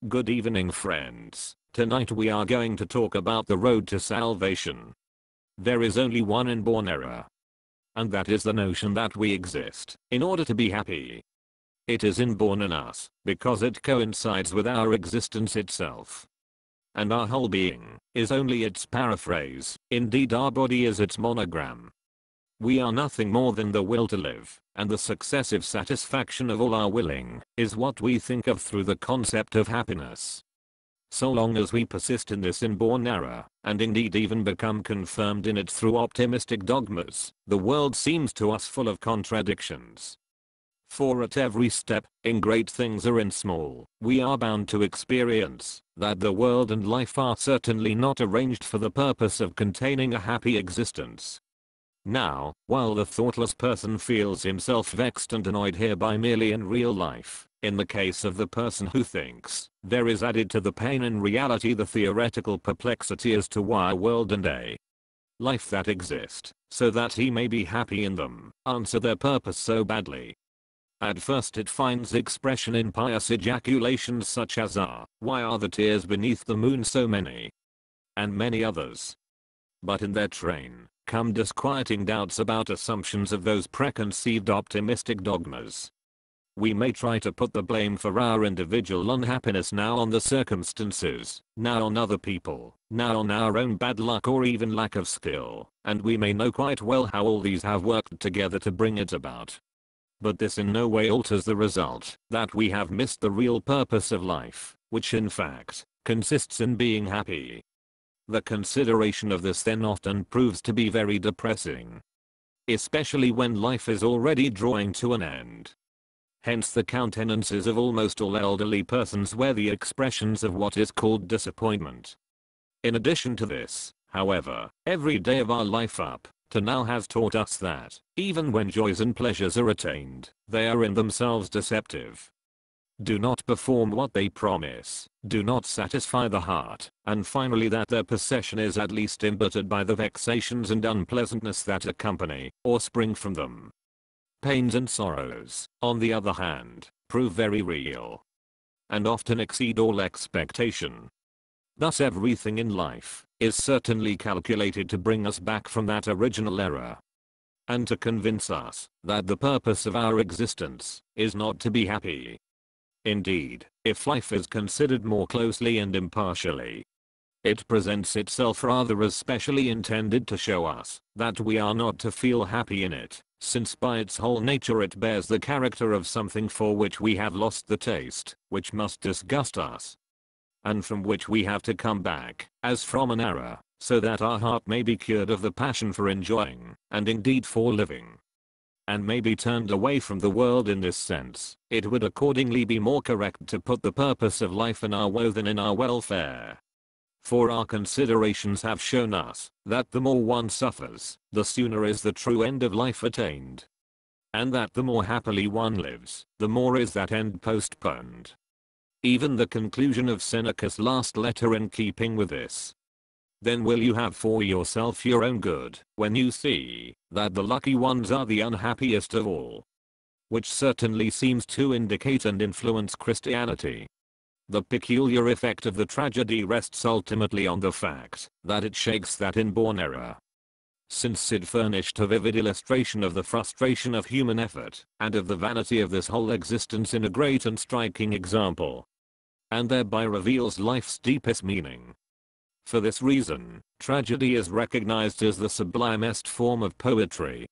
Good evening friends, tonight we are going to talk about the road to salvation. There is only one inborn error. And that is the notion that we exist in order to be happy. It is inborn in us because it coincides with our existence itself. And our whole being is only its paraphrase, indeed our body is its monogram. We are nothing more than the will to live, and the successive satisfaction of all our willing is what we think of through the concept of happiness. So long as we persist in this inborn error, and indeed even become confirmed in it through optimistic dogmas, the world seems to us full of contradictions. For at every step, in great things or in small, we are bound to experience that the world and life are certainly not arranged for the purpose of containing a happy existence. Now, while the thoughtless person feels himself vexed and annoyed hereby merely in real life, in the case of the person who thinks, there is added to the pain in reality the theoretical perplexity as to why a world and a life that exist, so that he may be happy in them, answer their purpose so badly. At first it finds expression in pious ejaculations such as why are the tears beneath the moon so many? And many others. But in their train come disquieting doubts about assumptions of those preconceived optimistic dogmas. We may try to put the blame for our individual unhappiness now on the circumstances, now on other people, now on our own bad luck or even lack of skill, and we may know quite well how all these have worked together to bring it about. But this in no way alters the result that we have missed the real purpose of life, which in fact consists in being happy. The consideration of this then often proves to be very depressing. Especially when life is already drawing to an end. Hence the countenances of almost all elderly persons wear the expressions of what is called disappointment. In addition to this, however, every day of our life up to now has taught us that, even when joys and pleasures are attained, they are in themselves deceptive. Do not perform what they promise, do not satisfy the heart, and finally that their possession is at least embittered by the vexations and unpleasantness that accompany, or spring from them. Pains and sorrows, on the other hand, prove very real. And often exceed all expectation. Thus everything in life is certainly calculated to bring us back from that original error. And to convince us that the purpose of our existence is not to be happy. Indeed, if life is considered more closely and impartially, it presents itself rather as specially intended to show us that we are not to feel happy in it, since by its whole nature it bears the character of something for which we have lost the taste, which must disgust us, and from which we have to come back, as from an error, so that our heart may be cured of the passion for enjoying, and indeed for living, and may be turned away from the world in this sense. It would accordingly be more correct to put the purpose of life in our woe than in our welfare. For our considerations have shown us that the more one suffers, the sooner is the true end of life attained. And that the more happily one lives, the more is that end postponed. Even the conclusion of Seneca's last letter in keeping with this. Then will you have for yourself your own good, when you see that the lucky ones are the unhappiest of all. Which certainly seems to indicate and influence Christianity. The peculiar effect of the tragedy rests ultimately on the fact that it shakes that inborn error. Since it furnished a vivid illustration of the frustration of human effort, and of the vanity of this whole existence in a great and striking example. And thereby reveals life's deepest meaning. For this reason, tragedy is recognized as the sublimest form of poetry.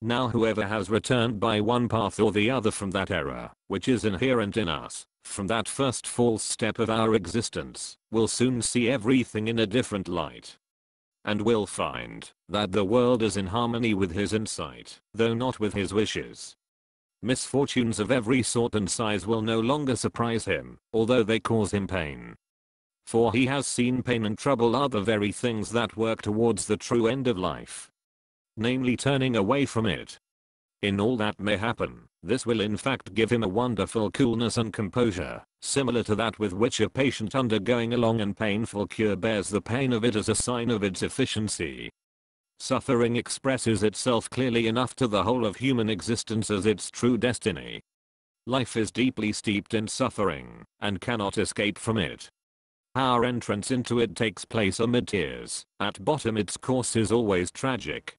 Now whoever has returned by one path or the other from that error, which is inherent in us, from that first false step of our existence, will soon see everything in a different light. And will find that the world is in harmony with his insight, though not with his wishes. Misfortunes of every sort and size will no longer surprise him, although they cause him pain. For he has seen pain and trouble are the very things that work towards the true end of life. Namely turning away from it. In all that may happen, this will in fact give him a wonderful coolness and composure, similar to that with which a patient undergoing a long and painful cure bears the pain of it as a sign of its efficiency. Suffering expresses itself clearly enough to the whole of human existence as its true destiny. Life is deeply steeped in suffering, and cannot escape from it. Our entrance into it takes place amid tears. At bottom its course is always tragic.